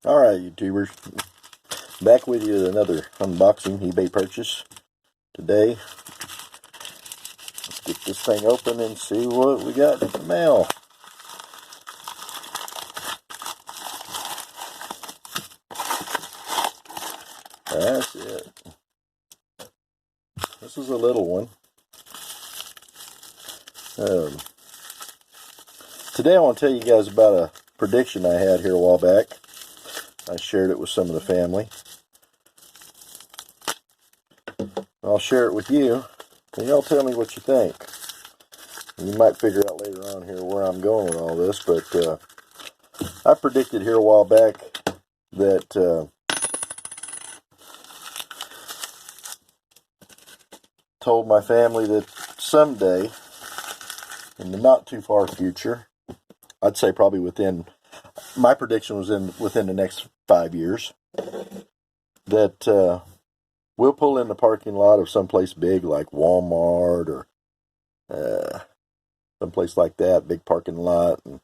Alright, YouTubers, back with you with another unboxing eBay purchase today. Let's get this thing open and see what we got in the mail. That's it. This is a little one. Today I want to tell you guys about a prediction I had here a while back. I shared it with some of the family. I'll share it with you, and y'all tell me what you think. You might figure out later on here where I'm going with all this, but I predicted here a while back that told my family that someday, in the not too far future, I'd say probably my prediction was within the next 5 years, that we'll pull in the parking lot of someplace big like Walmart or someplace like that, big parking lot, and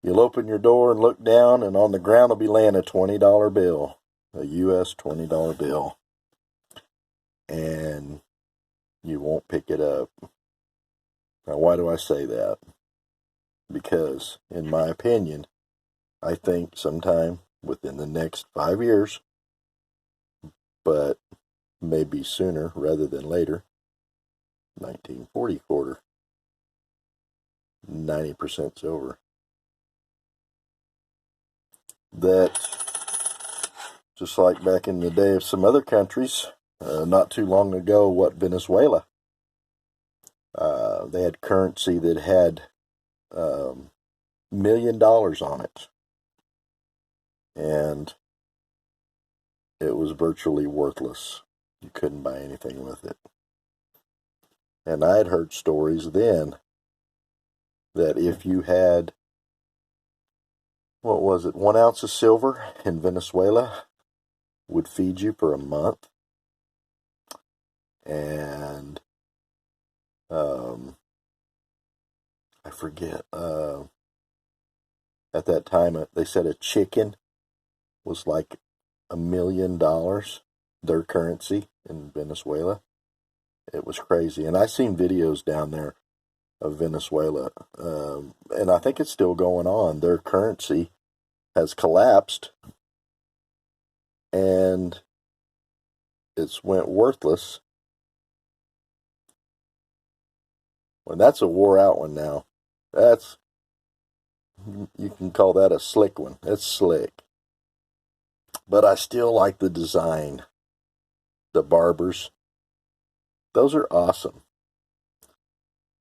you'll open your door and look down, and on the ground will be laying a $20 bill, a U.S. $20 bill, and you won't pick it up. Now, why do I say that? Because, in my opinion, I think sometime within the next 5 years, but maybe sooner rather than later, 1940 quarter, 90% silver. That, just like back in the day of some other countries, not too long ago, Venezuela, they had currency that had $1 million on it, and it was virtually worthless. You couldn't buy anything with it. And I had heard stories then that if you had, 1 ounce of silver in Venezuela would feed you for a month. And I forget, at that time they said a chicken was like $1 million, their currency in Venezuela. It was crazy. And I seen videos down there of Venezuela, and I think it's still going on. Their currency has collapsed, and it's went worthless. Well, that's a wore out one now. You can call that a slick one. It's slick. But I still like the design. The barbers. Those are awesome.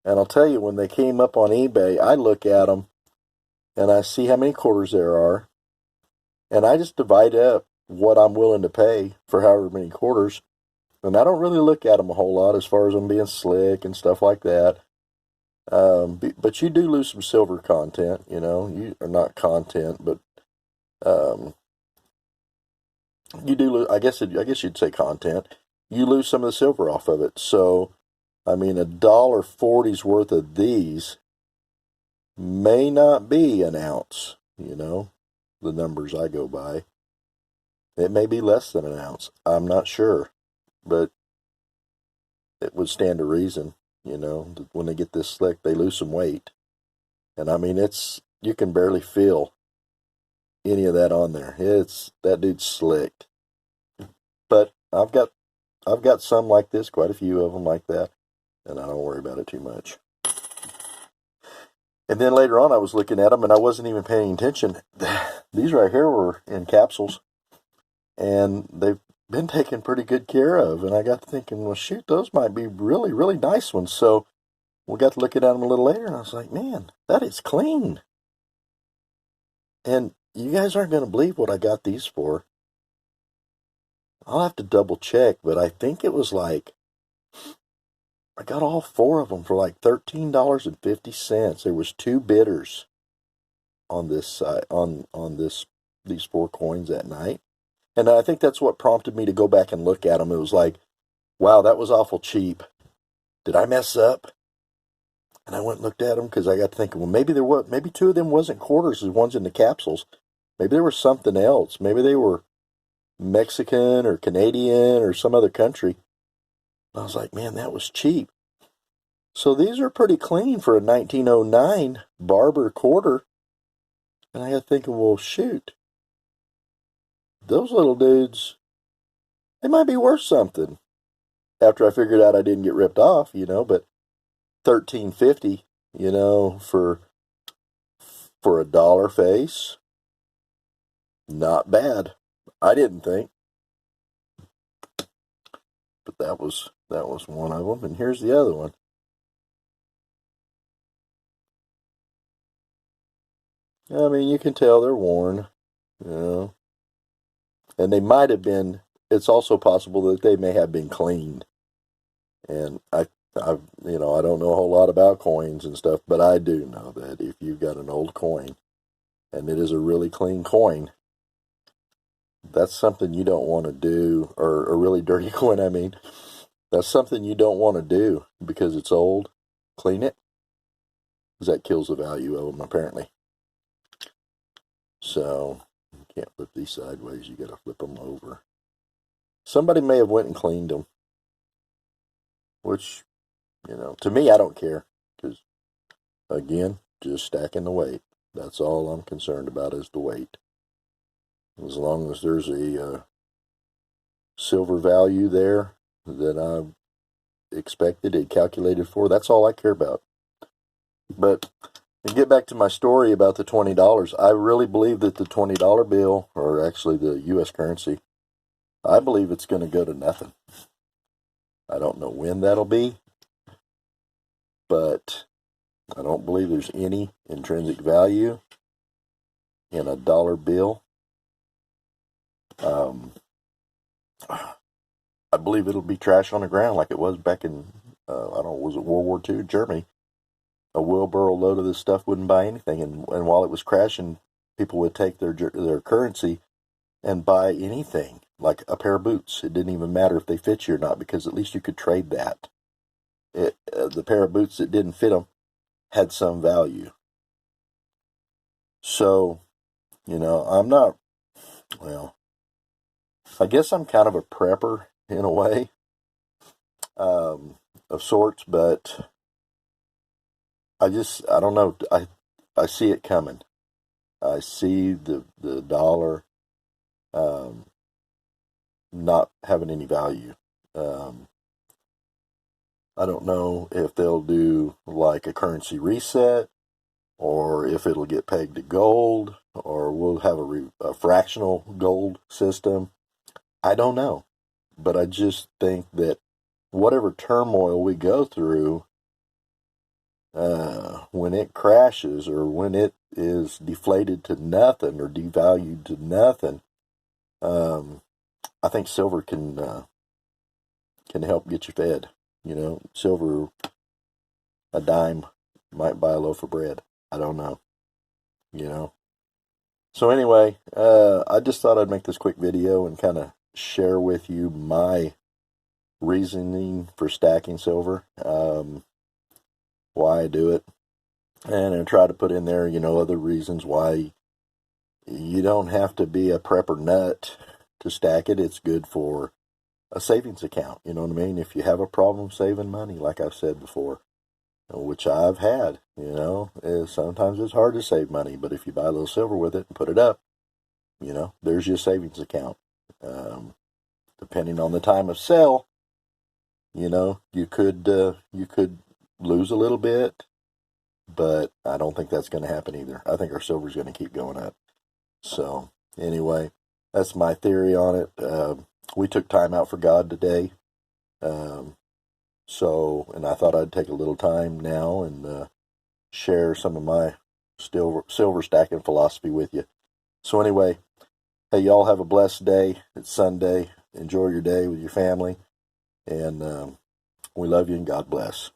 And I'll tell you, when they came up on eBay, I look at them and I see how many quarters there are. And I just divide up what I'm willing to pay for however many quarters. And I don't really look at them a whole lot as far as them being slick and stuff like that. But you do lose some silver content, or not content, but you do lose. I guess you'd say content. You lose some of the silver off of it. So, I mean, $1.40's worth of these may not be an ounce. The numbers I go by. It may be less than an ounce. I'm not sure, but it would stand to reason. When they get this slick, they lose some weight. And I mean, you can barely feel any of that on there. That dude's slicked. But I've got some like this, quite a few of them like that, and I don't worry about it too much. And then later on, I was looking at them, and I wasn't even paying attention. These right here were in capsules, and they've been taken pretty good care of. And I got to thinking, well, shoot, those might be really, really nice ones. So we got to looking at them a little later, and I was like, man, that is clean. And you guys aren't going to believe what I got these for. I'll have to double check, but I think it was like, I got all 4 of them for like $13.50. There was 2 bidders on this side, on these 4 coins that night. And I think that's what prompted me to go back and look at them. It was like, wow, that was awful cheap. Did I mess up? And I went and looked at them because I got to thinking, well, maybe 2 of them wasn't quarters, the ones in the capsules. Maybe they were something else. Maybe they were Mexican or Canadian or some other country. I was like, man, that was cheap. So these are pretty clean for a 1909 Barber quarter. And I got thinking, well, shoot, those little dudes, they might be worth something. After I figured out I didn't get ripped off, but $13.50, for a dollar face, not bad. I didn't think, but that was one of them. And here's the other one. I mean, you can tell they're worn, and they might have been. It's also possible that they may have been cleaned. And I don't know a whole lot about coins and stuff, but I do know that if you've got an old coin and it is a really clean coin, that's something you don't want to do, or a really dirty coin, I mean. That's something you don't want to do because it's old. Clean it, because that kills the value of them, apparently. So, you can't flip these sideways. You got to flip them over. Somebody may have went and cleaned them, which, to me, I don't care, because, again, just stacking the weight. That's all I'm concerned about is the weight. As long as there's a silver value there that I expected and calculated for, that's all I care about. But to get back to my story about the $20, I really believe that the $20 bill, or actually the U.S. currency, I believe it's going to go to nothing. I don't know when that'll be, but I don't believe there's any intrinsic value in a dollar bill. I believe it'll be trash on the ground like it was back in, was it World War II, Germany? A wheelbarrow load of this stuff wouldn't buy anything, and while it was crashing, people would take their currency and buy anything, like a pair of boots. It didn't even matter if they fit you or not, because at least you could trade that. The pair of boots that didn't fit them had some value. So, I'm not, I guess I'm kind of a prepper in a way, of sorts, but I don't know. I see it coming. I see the dollar not having any value. I don't know if they'll do like a currency reset, or if it'll get pegged to gold, or we'll have a fractional gold system. I don't know. But I just think that whatever turmoil we go through, when it crashes, or when it is deflated to nothing or devalued to nothing, I think silver can help get you fed. Silver, a dime might buy a loaf of bread. I don't know. So anyway, I just thought I'd make this quick video and kind of share with you my reasoning for stacking silver, why I do it, and I try to put in there, other reasons why you don't have to be a prepper nut to stack it. It's good for a savings account, you know what I mean? If you have a problem saving money, like I've said before, which I've had, sometimes it's hard to save money, but if you buy a little silver with it and put it up, there's your savings account. Depending on the time of sale, you could lose a little bit, but I don't think that's going to happen either. I think our silver's going to keep going up. So anyway, that's my theory on it. We took time out for God today. And I thought I'd take a little time now and share some of my silver stacking philosophy with you. So anyway, hey, y'all have a blessed day. It's Sunday. Enjoy your day with your family. And we love you, and God bless.